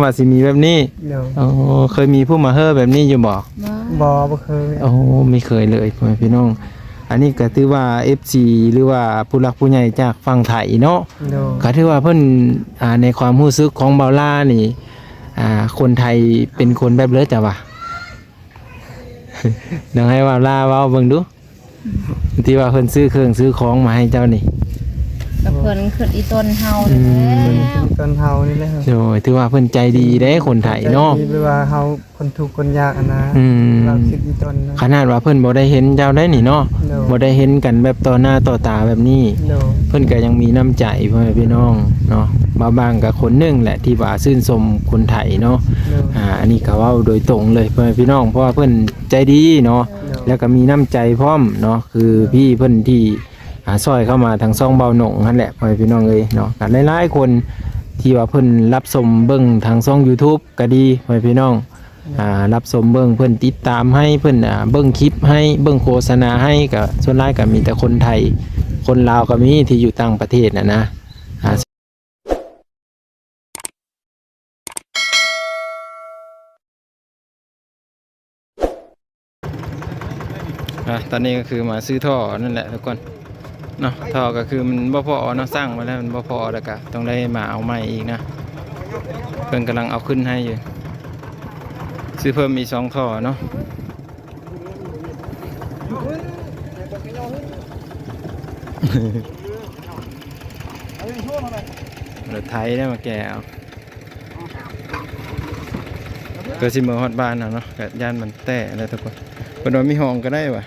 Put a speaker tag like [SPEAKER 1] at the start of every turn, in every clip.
[SPEAKER 1] ว่าสิมีแบบนี้โอ้เคยมีผู้มาเฮ้อแบบนี้อยู่บ่
[SPEAKER 2] บ่เคย
[SPEAKER 1] โอ้ไม่เคยเลยพ่อแม่พี่น้องอันนี้ก็ถือว่า FC หรือว่าผู้หลักผู้ใหญ่จากฝั่งไทยเนาะก็ถือว่าเพิ่นในความรู้สึกของเบาล่านี่คนไทยเป็นคนแบบเลิศจ้ะวะ เดี๋ยวให้เบาล่าเว้าเบิ่งดูที่ว่าเพิ่นซื้อเครื่องซื้อของมาให้เจ้านี่
[SPEAKER 3] กับเพิ่นขึ้นอีต้นเฮานี่
[SPEAKER 2] ต้นเฮานี่แหละครับ
[SPEAKER 1] โอ้ยถือว่าเพิ่นใจดีเด้คนไทยเนาะ
[SPEAKER 2] หรือว่าเฮาคนทุกข์คนยากนะเราคิดอีต้นนะ
[SPEAKER 1] ขนาดว่าเพิ่นบ่ได้เห็นเจ้าได้นี่เนาะบ่ได้เห็นกันแบบต่อหน้าต่อตาแบบนี้เพิ่นก็ยังมีน้ำใจพ่อแม่พี่น้องเนาะบางก็คนหนึงแหละที่ว่าชื่นชมคนไทยเนาะอันนี้ก็เว้าโดยตรงเลยพ่อแม่พี่น้องเพราะว่าเพิ่นใจดีเนาะแล้วก็มีน้ำใจพร้อมเนาะคือพี่เพิ่นที่ซอยเข้ามาทางซ่องเบาหนงนั่นแหละพ่อแม่พี่น้องเอ้ยเนาะกันหลายๆคนที่ว่าเพิ่นรับชมเบิ่งทางช่อง YouTube ก็ดีพ่อแม่พี่น้องรับชมเบิ่งเพิ่นติดตามให้เพิ่นเบิ่งคลิปให้เบิ่งโฆษณาให้ก็ส่วนหลายก็มีแต่คนไทยคนลาวก็มีที่อยู่ต่างประเทศนะตอนนี้ก็คือมาซื้อท่อนั่นแหละทุกคนเนาะท่อก็คือมันบ่พอเนาะสร้างมาแล้วมันบ่พอแล้วก็ต้องได้มาเอาใหม่อีกนะเพิ่นกำลังเอาขึ้นให้อยู่ซื้อเพิ่มมี2ท่อเนาะรถไถได้มาแก่เอาก็สิมาฮอดบ้านเนาะก็ย่านมันแต้แล้วทุกคนเพิ่นว่ามีห้องก็ได้ว่ะ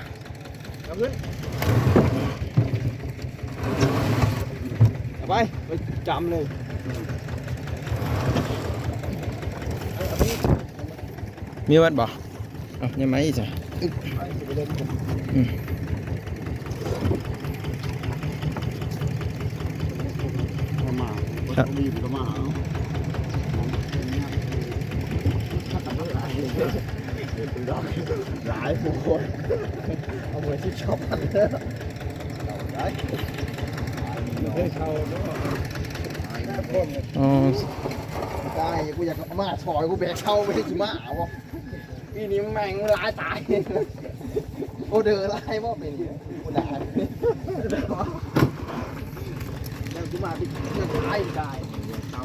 [SPEAKER 1] ไปจำเลยมีวัดบ่ยังไม่จ้ะครับหลายผู้คนเอาเหมือนที่ชอบกันเลยอ๋อได้กูอยากมาถอยกูแบกเข้าไปที่จิมาเอาปีนี้แม่งร้ายตายโอ้เดือดร้ายบ่เป็นกูด่าแล้วกูมาที่ตายได้เอา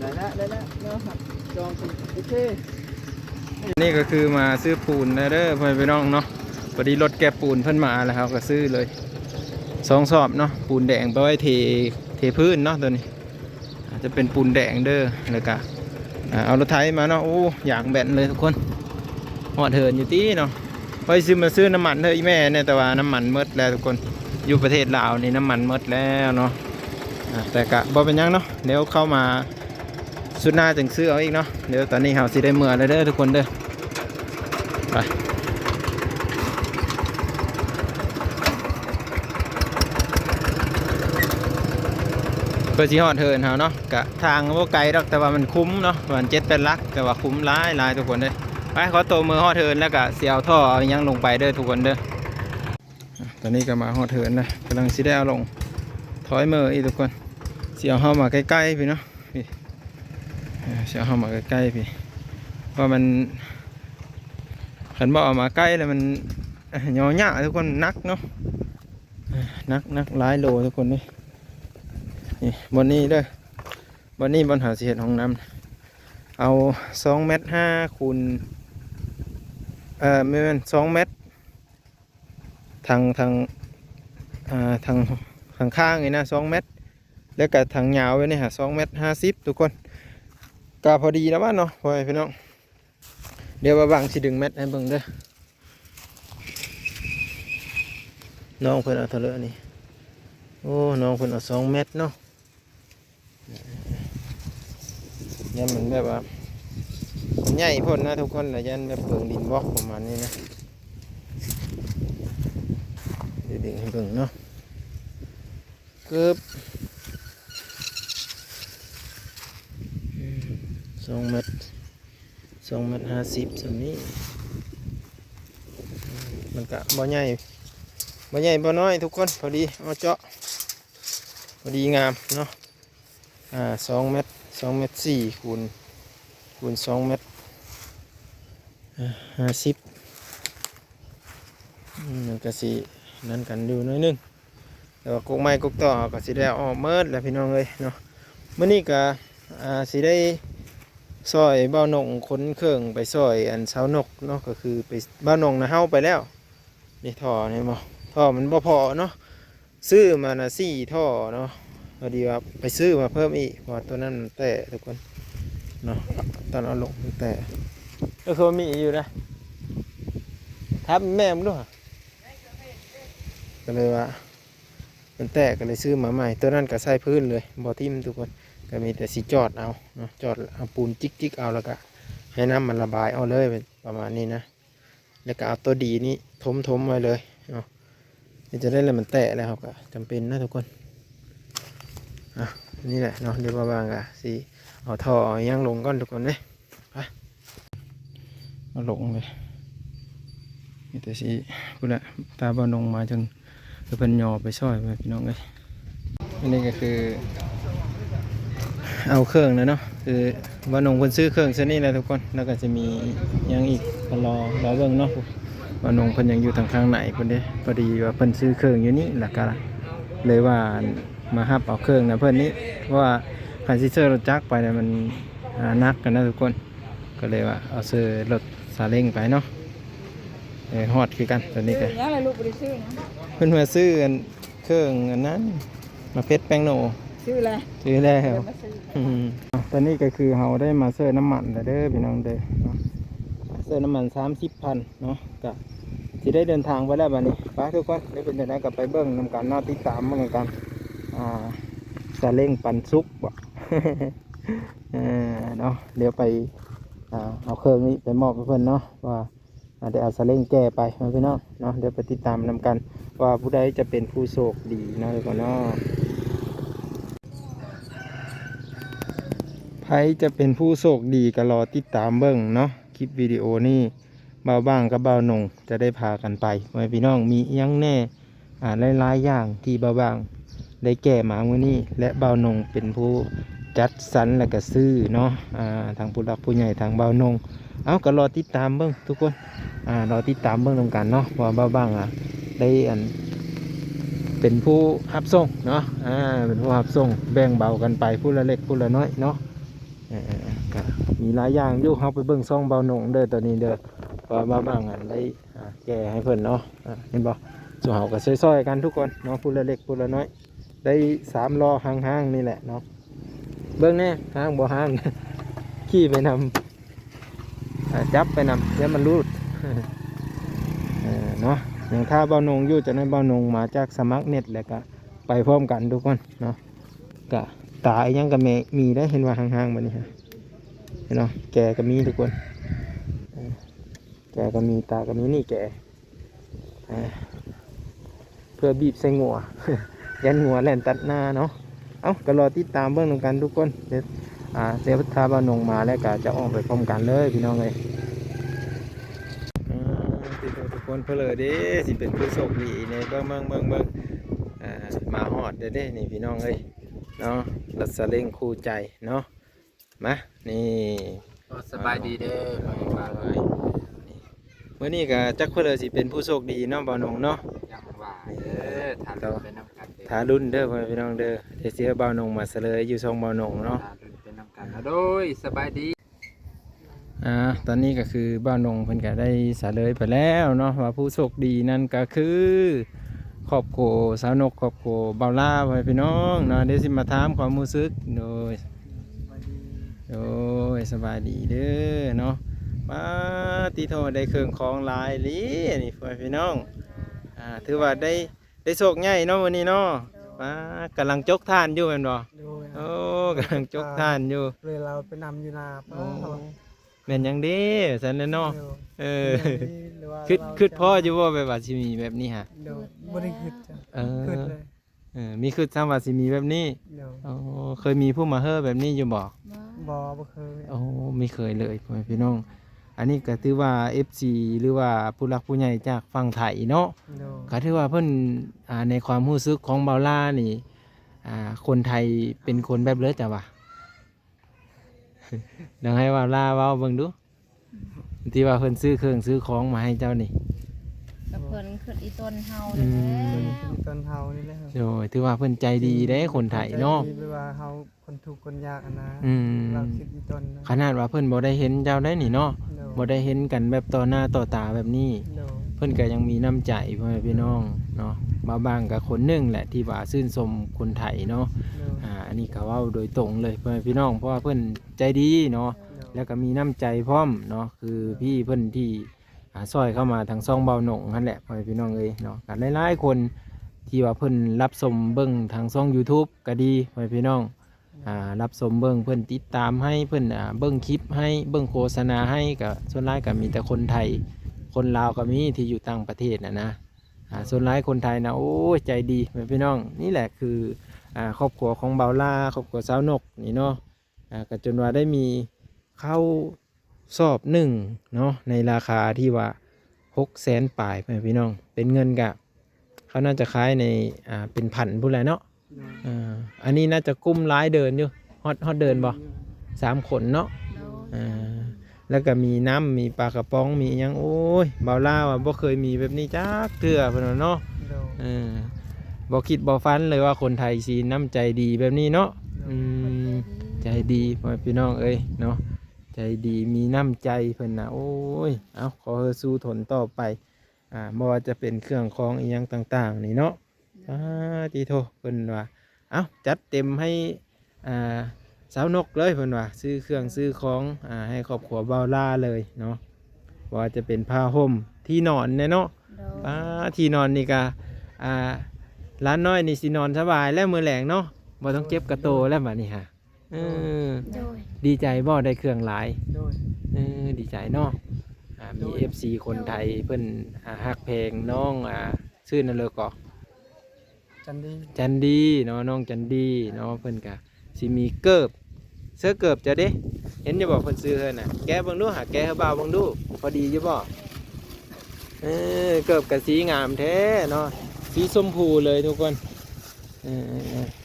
[SPEAKER 1] ได้แล้วจองโอเคนี่ก็คือมาซื้อปูนนะเด้อพ่อพี่น้องเนาะพอดีรถแกปูนเพิ่นมาแล้วครับก็ซื้อเลย2 สอบเนาะปูนแดงไปไว้เทพื้นเนาะตัวนี้อาจจะเป็นปูนแดงเด้อแล้วก็เอารถไถมาเนาะโอ้อย่างแบนเลยทุกคนหอดเหินอยู่ตีเนาะไปซื้อน้ำมันเฮ้ยแม่เนี่ยแต่ว่าน้ำมันหมดแล้วทุกคนอยู่ประเทศลาวนี่น้ำมันหมดแล้วเนาะแต่กะบ่เป็นยังเนาะเดี๋ยวเข้ามาสุดหน้าจึงซื้อเอาอีกเนาะเดี๋ยวตอนนี้เฮาสิได้เมื่อเลยเด้อทุกคนเด้อไปเพื่อที่หอดเหินเฮาเนาะกะทางว่าไกลดอกแต่ว่ามันคุ้มเนาะมัน7-8 ลักแต่ว่าคุ้มหลายทุกคนเด้อไปขอตัวมือหอดเหินแล้วก็เสียวท่อเอายังลงไปเด้อทุกคนเด้อตอนนี้ก็มาหอดเหินนะกำลังสิได้เอาลงถอยมืออีกทุกคนเสียวเข้ามาใกล้ๆพี่เนาะเสียวเข้ามาใกล้ๆพี่เพราะมันขันบอกออกมาใกล้แล้วมันย่อหย่าทุกคนนักเนาะนักหลายโลทุกคนนี่บนนี้เด้อบนนี้บนหาเสียดห้องน้ำเอา2.5 เมตรคูณไม่เป็น2 เมตรทางข้างนี่นะ2 เมตรแล้วก็ทางยาวไว้นี่ฮะ2.50 เมตรทุกคนก็พอดีแล้วบ้านเนาะพอพี่น้องเดี๋ยวบางสิดึงเม็ดให้เบิ่งเด้อน้องเพิ่นเอาเท่าไหร่นี่โอ้น้องเพิ่นเอา2 เมตรเนาะยันมันแบบว่าใหญ่พ่นนะทุกคนแต่ยันแบบเปลืองดินบล็อกประมาณนี้นะเดี๋ยวดึงให้เบิ่งเนาะเกือบ2 เมตร2.50 เมตรสำนี้มันก็บ่ใหญ่บ่น้อยทุกคนพอดีเอาเจาะพอดีงามเนาะ 2 เมตร2 เมตร4คูณ2 เมตร50มันก็สินั่นกันอยู่หน้อยหนึงแต่ว่ากกไม้กกต่อก็สิได้ออกเมิดแล้วพี่น้องเลยเนาะมื้อนี้ก็สิได้ซอยบ่าวนงขนเครื่องไปซอยอันเสานกเนาะก็คือไปบ่าวนงนะเฮาไปแล้วนี่ท่อนี่บ่ท่อมันบ่พอเนาะซื้อมานะ4ท่อเนาะพอดีว่าไปซื้อมาเพิ่มอีกเพราะว่าตัวนั้นมันแตะทุกคนเนาะตอนเอาลงมันแตะก็คือมีอยู่นะทับแม่มันด้วยก็เลยว่ามันแตกก็เลยซื้อมาใหม่ตัวนั้นก็ใส่พื้นเลยบอทิ่มทุกคนก็มีแต่สีจอดเอาเนาะจอดเอาปูนจิกเอาแล้วก็ให้น้ำมันระบายเอาเลยเป็นประมาณนี้นะแล้วก็เอาตัวดีนี้ทมไว้เลยเนาะนี่จะได้เลยมันแตะแล้วครับก็จำเป็นนะทุกคนนี่แหละเนาะเดี๋ยวบางๆก็สีเอาท่อเอาย่างลงก่อนทุกคนเลยไปเอาลงเลยนี่แต่สีพูดละตาบานงมาจนคือเป็นยอไปช่อยไปพี่น้องเลยอันนี้ก็คือเอาเครื่องนะเนาะคือบ้านนงคนซื้อเครื่องเส้นนี้แหละทุกคนแล้วก็จะมียังอีกก็รอเบิ่งเนาะบ้านนงเพิ่นยังอยู่ทางข้างไหนเพิ่นเด้พอดีว่าเพิ่นซื้อเครื่องอยู่นี่หลักการเลยว่ามาฮับเอาเครื่องนะเพิ่นนี้เพราะว่าคันซิเซอร์รถจักรไปเนี่ยมันนักกันนะทุกคนก็เลยว่าเอาซื้อรถซาเล้งไปเนาะฮอดคือกันตอนนี้ก็
[SPEAKER 3] แล้วอะไรลูกบ่ได้ซื้อนะ
[SPEAKER 1] เพิ่นมาซื้อเครื่องอันนั้นมาเพชรแป้งโน
[SPEAKER 3] ซื้ออะไร
[SPEAKER 1] ซื้อแล้ว
[SPEAKER 3] มาซื้อ
[SPEAKER 1] ตอนนี้ก็คือเราได้มาเสื้อน้ำมันแล้วเด้อพี่น้องเด้อเนาะเสื้อน้ำมัน30,000เนาะก็สิได้เดินทางไปแล้วบัดนี้ไปทุกคนได้เป็นจังได๋ก็ไปเบิ่งนำกันเนาะติดตามเบิ่งกันซาเล้งปันสุกบ่ เนาะเดี๋ยวไปเอาเครื่องนี้ไปมอบให้เพิ่นเนาะว่าได้เอาซาเล้งแก้ไปพี่น้องเนาะเดี๋ยวไปติดตามนำกันว่าผู้ใดจะเป็นผู้โชคดีเนาะทุกคนเนาะใครจะเป็นผู้โชคดีก็รอติดตามเบิ่งเนาะคลิปวิดีโอนี้เบาบ้างกับเบาหนงจะได้พากันไปพี่น้องมียังแน่หลายๆอย่างที่เบาบ้างได้แก้มามื้อนี้และเบาหนงเป็นผู้จัดสรรและก็ซื้อเนาะทางผู้หลักผู้ใหญ่ทางเบาหนงเอาก็รอติดตามเบิ่งทุกคนรอติดตามเบิ่งนำกันเนาะว่าเบาบ้างได้เป็นผู้รับส่งเนาะเป็นผู้รับส่งแบ่งเบากันไปผู้ละเล็กผู้ละน้อยเนาะก็มีหลายอย่างอยู่เขาไปเบิ่งซ่องเบาหนงเด้อตอนนี้เด้อว่าเบาบ้างได้แก้ให้เพิ่นเนาะเห็นบ่ส่วนเขาก็ซอยๆกันทุกคนเนาะผู้ละเล็กผู้ละน้อยได้3ล้อห่างๆนี่แหละเนาะเบิ่งแน่ห้างบ่ห้าง ขี่ไปนำจับไปนำเดี๋ยวมันรูด เนาะอย่างถ้าเบาหนงอยู่จะนั้นเบาหนงมาจากสมัครเน็ตแล้วก็ไปพร้อมกันทุกคนเนาะก็ตายังก็มีได้เห็นว่าห่างๆมานี่ฮะเห็นเนาะแกก็มีทุกคนแกก็มีตาก็มีนี่แกเพื่อบีบใส่งัว ยันงัวแล่นตัดหน้าเนาะเอาก็รอติดตามเบื้องต้นกันทุกคนเดี๋ยวถ้าเบาหนงมาแล้วก็จะออกไปพร้อมกันเลยพี่น้องเลยทุกคนเพลอเด้สิเป็นผู้โชคดีในเบิ่งมาฮอดเด้นี่พี่น้องเอ้ยเนาะรถซาเล้งคู่ใจเนาะมานี่
[SPEAKER 2] สบายดีเด้อ
[SPEAKER 1] มื้อนี้ก็จักเพลอสิเป็นผู้โชคดีเนาะบ่าวหนงเนาะ
[SPEAKER 2] ยังว่าเด้อทานเป็นน้ำกันเด้อ
[SPEAKER 1] ถารุ่นเด้อพี่น้องเด้อเดี๋ยวเสียบ่าวหนงมาเสลยอยู่ช่องบ่าวหนงเนาะ
[SPEAKER 2] ทานเป็นน้ำกันโดยสบายดี
[SPEAKER 1] ตอนนี้ก็คือบ่าวหนงเพิ่นก็ได้เสลยไปแล้วเนาะว่าผู้โชคดีนั่นก็คือครอบครัวสาวนกครอบครัวบ่าวลาพี่น้องเนาะเดี๋ยวสิมาถามความรู้สึกโดยสบายดีเด้อเนาะมาตีโทได้เครื่องของหลายลีนี่พี่น้องถือว่าได้โชคใหญ่เนาะวันนี้เนาะมากำลังจกทานอยู่แม่นบ่โอ้กำลังจกทานอยู่
[SPEAKER 2] เลยเราไปนำอยู่นา
[SPEAKER 1] แม่นยังเด้ซั่นแหละเนาะคิดพ่ออยู่ว่าแบบว่าสิมีแบบนี้ฮะ
[SPEAKER 2] บ่ได้คิดจ้ะคิดเลย
[SPEAKER 1] มีคิดซ้ำว่าสิมีแบบนี้เคยมีผู้มาเฮ้อแบบนี้อยู่บ่
[SPEAKER 2] เคย
[SPEAKER 1] ไม่เคยเลยพี่น้องอันนี้ก็ถือว่า FC หรือว่าผู้หลักผู้ใหญ่จากฝั่งไทยเนาะก็ถือว่าเพิ่นในความรู้สึกของเบาล่านี่ คนไทยเป็นคนแบบเลิศจ้ะวะ เดี๋ยวให้ว่าลาเว้าเบิ่งดูที่ว่าเพิ่นซื้อเครื่องซื้อของมาให้เจ้านี่
[SPEAKER 3] กับเพิ่นขึ้นอีต้นเฮา
[SPEAKER 1] อื
[SPEAKER 3] นั่น
[SPEAKER 1] ม
[SPEAKER 3] แหละ
[SPEAKER 2] เป็นต้นเฮานี่แหละครับ
[SPEAKER 1] โดยถือว่าเพิ่นใจดีเด้คนไทยเนาะ
[SPEAKER 2] ใจดีหรือว่าเฮาคนทุกข์คนยากอะนะ
[SPEAKER 1] อืม
[SPEAKER 2] เราคิดอีต้นนะ
[SPEAKER 1] ขนาดว่าเพิ่นบ่ได้เห็นเจ้าได้นี่เนาะ
[SPEAKER 2] โดย
[SPEAKER 1] บ่ได้เห็นกันแบบต่อหน้าต่อตาแบบนี้
[SPEAKER 2] โดย
[SPEAKER 1] เพิ่นก็ยังมีน้ำใจพ่อแม่พี่น้องเนาะบางก็คนหนึงแหละที่ว่าชื่นชมคนไทยเนาะ
[SPEAKER 2] โดย
[SPEAKER 1] อันนี้ก็เว้าโดยตรงเลยพ่อแม่พี่น้องเพราะว่าเพิ่นใจดีเนาะ
[SPEAKER 2] โดย
[SPEAKER 1] แล้วก็มีน้ำใจพร้อมเนาะคือพี่เพิ่นที่ซอยเข้ามาทางซ่องเบาหนงนั่นแหละพ่อแม่พี่น้องเอ้ยเนาะกันหลายๆคนที่ว่าเพิ่นรับชมเบิ่งทางซ่อง YouTube ก็ดีพ่อแม่พี่น้องรับชมเบิ่งเพิ่นติดตามให้เพิ่นเบิ่งคลิปให้เบิ่งโฆษณาให้ก็ส่วนหลายก็มีแต่คนไทยคนลาวก็มีที่อยู่ต่างประเทศนะส่วนหลายคนไทยนะโอ้ยใจดีพ่อแม่พี่น้องนี่แหละคือครอบครัวของเบาล่าครอบครัวสาวนกนี่เนาะก็จนว่าได้มีเข้าสอบหนึ่งเนาะในราคาที่ว่า600,000ปลายพ่อแม่พี่น้องเป็นเงินกะเขาน่าจะขายในเป็นพันพูดอะไรเนาะ อันนี้น่าจะกุ้มร้ายเดินอยู่ฮอดเดินบ่3 ขนเนาะ
[SPEAKER 3] โดย
[SPEAKER 1] แล้วก็มีน้ำมีปลากระป๋องมีหยังโอ้ยเบาล่าว่าบ่เคยมีแบบนี้จักเทื่อเพิ่นว่าเนาะ
[SPEAKER 2] โดย
[SPEAKER 1] บ่คิดบ่ฝันเลยว่าคนไทยสิน้ำใจดีแบบนี้เนาะใจดีพ่อแม่พี่น้องเอ้ยเนาะใจดีมีน้ำใจเพิ่นน่ะโอ้ยเอาขอให้สู้ทนต่อไปบ่ว่าจะเป็นเครื่องของอีหยังต่างๆนี่เนาะติโทเพิ่นว่าเอาจัดเต็มให้สาวนกเลยเพิ่นว่าซื้อเครื่องซื้อของให้ครอบครัวเบาล่าเลยเนาะว่าจะเป็นผ้าห่มที่นอนเนี่ยเนาะ
[SPEAKER 3] โดย
[SPEAKER 1] ที่นอนนี่ก็ร้านน้อยนี่สินอนสบายแล้วมื้อแลงเนาะบ่ต้องเจ็บกระโตแล้วบัดนี้ฮะ
[SPEAKER 3] โดย
[SPEAKER 1] ดีใจบ่ได้เครื่องหลาย
[SPEAKER 2] โดย
[SPEAKER 1] ดีใจเนาะมี FC คนไทยเพิ่นฮักเพลงน้องชื่อนั่นเลยก็
[SPEAKER 2] จันดี
[SPEAKER 1] จันดีเนาะน้องจันดีเนาะเพิ่นก็สิมีเกิบเสื้อเกิบจะเด้เห็นอยู่บ่เพิ่นซื้อเพิ่นน่ะแกะเบิ่งดูหาแกะให้บ่าวเบิ่งดูพอดีอยู่บ่เกิบก็สีงามแท้เนาะสีชมพูเลยทุกคน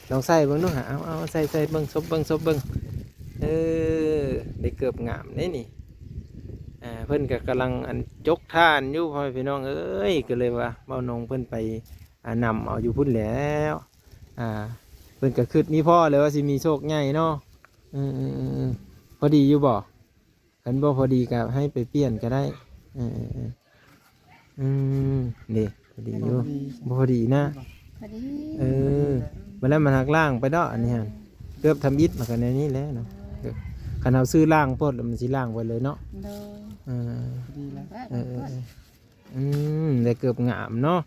[SPEAKER 1] ลองใส่เบิ่งดูหาเอาใส่เบิ่งซบเบิ่งได้เกิบงามเด้นี่เพิ่นก็กำลังจกท่านอยู่พ่อแม่พี่น้องเอ้ยก็เลยว่าเบ้านงเพิ่นไปนำเอาอยู่พุ่นแล้วเพิ่นก็คิดมีพ่อเลยว่าสิมีโชคใหญ่เนาะพอดีอยู่บ่คันบ่พอดีก็ให้ไปเปลี่ยนก็ได้นี่พอดีอยู่บ่พอดีนะ
[SPEAKER 3] พอดี
[SPEAKER 1] มาแล้วมันหักล่างไปเนาะอันนี้ฮะเกือบทำอิฐมากันในนี้แล้วเนาะคันเอาซื้อล่างโพดแล้วมันสิล่างไว้เลยเนาะ
[SPEAKER 3] โดย
[SPEAKER 2] ดีแล้ว
[SPEAKER 1] ได้เกือบงามเนาะ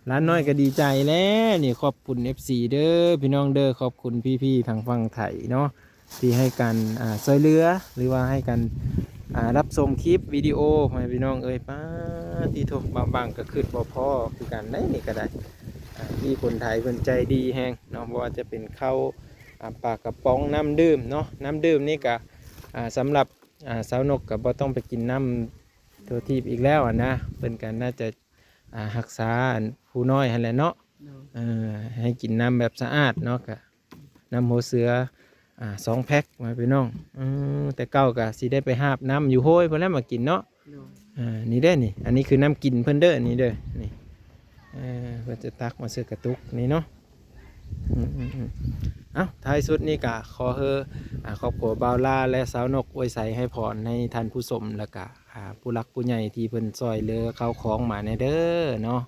[SPEAKER 1] ร้านน้อยก็ดีใจแล้วนี่ขอบคุณ FC เด้อพี่น้องเด้อขอบคุณพี่ๆทางฝั่งไทยเนาะที่ให้กันช่วยเหลือหรือว่าให้กันรับชมคลิปวิดีโอให้พี่น้องเอ้ยป้าที่ทุกบางก็คือบ่พอคือกันได้นี่ก็ได้ที่คนไทยเพิ่นใจดีแฮงเนาะบ่ว่าจะเป็นข้าวปลากระป๋องน้ำดื่มเนาะน้ำดื่มนี่ก็สำหรับสาวนกก็บ่ต้องไปกินน้ำตัวทีบอีกแล้วนะเพิ่นก็น่าจะรักษาผู้น้อยหั่นแหละเนาะให้กินน้ำแบบสะอาดเนาะก็น้ำหัวเสือ2 แพ็คมาพี่น้องแต่เก้าก็สิได้ไปหาบน้ำอยู่โห้ยเพิ่นแล้วมากินเนาะนี่เด้อนี่อันนี้คือน้ำกินเพิ่นเด้อนี่เด้อนี่เพิ่นจะตักมาซื้อกระตุกนี่เนาะท้ายสุดนี่ก็ขอเฮครอบครัวบ่าวลาและสาวนกอวยใส่ให้พรให้ท่านผู้ชมแล้วก็ผู้รักผู้ใหญ่ที่เพิ่นซอยเหลือข้าวของมาในเด้อเนาะ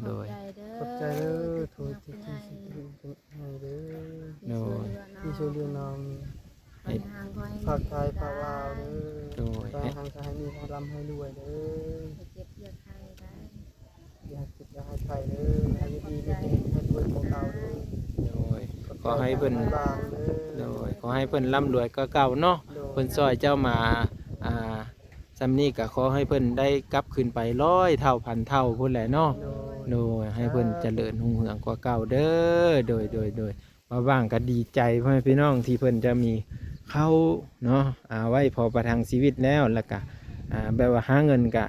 [SPEAKER 1] โดย
[SPEAKER 2] ขอบใจเด้อถูกที่ให้เด้อ
[SPEAKER 1] โดย
[SPEAKER 2] ที่ช่วยเหลือน้อง
[SPEAKER 1] ให้
[SPEAKER 2] ภาคไทยภาคลาวเด้
[SPEAKER 1] โด
[SPEAKER 2] อย ทางให้มีให้ร่ำให้รวยเด้อ
[SPEAKER 3] เจ็บเยอะใครได้
[SPEAKER 2] อย่าคิดอย่าให้ใครเด้อให้ดีๆให้รวยของเราเด้อ
[SPEAKER 1] โดยขอให้เพิ่น
[SPEAKER 2] บางเด้
[SPEAKER 1] โด
[SPEAKER 2] อย
[SPEAKER 1] ขอให้เพิ่นร่ำรวยก็เก่าเนาะเพิ่นซอยเจ้ามาซ้ำนี้ก็ขอให้เพิ่นได้กลับคืนไป100 เท่าพันเท่าพุ่นแหละเนาะโดยให้เพิ่นเจริญรุ่งเรืองกว่าเก่าเด้อโดยมาบ้างก็ดีใจพ่อแม่พี่น้องที่เพิ่นจะมีเข้าเนาะไว้พอประทังชีวิตแล้วก็แบบว่าหาเงินก็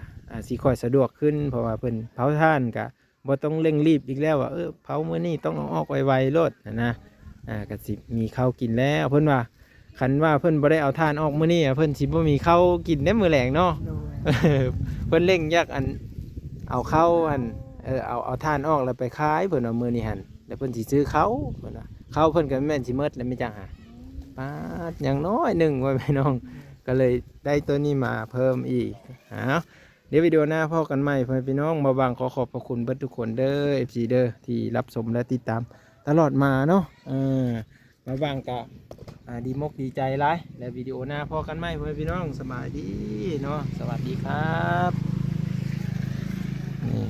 [SPEAKER 1] สิค่อยสะดวกขึ้นเพราะว่าเพิ่นเผาท่านก็ บ่ต้องเร่งรีบอีกแล้วว่าเผามื้อนี้ต้องเอาออกไวๆโลดนะก็สิมีข้าวกินแล้วเพิ่นว่าคันว่าเพิ่นบ่ได้เอาทานออกมื้อนี้เพิ่นสิบ่มีข้าวกินได้มื้อแลงเนาะ
[SPEAKER 2] โดย
[SPEAKER 1] เพิ่นเร่งอยากอันเอาเข้าอันเอาทานออกแล้วไปขายเพิ่นว่ามื้อนี้หั่นแล้วเพิ่นสิซื้อเขาเพิ่นว่าเขาเพิ่นก็แม่นสิหมดแล้วไม่จังหาปาดอย่างน้อยหนึ่งไว้พี่น้องก็เลยได้ตัวนี้มาเพิ่มอีกเดี๋ยววิดีโอหน้าพ่อกันใหม่พี่น้องมาบางขอขอบพระคุณเบิดทุกคนเด้อ FC เด้อที่รับชมและติดตามตลอดมาเนาะมาบางก็ดีมกดีใจหลายและวิดีโอหน้าพ่อกันใหม่พี่น้องสบายดีเนาะสวัสดีครับนี่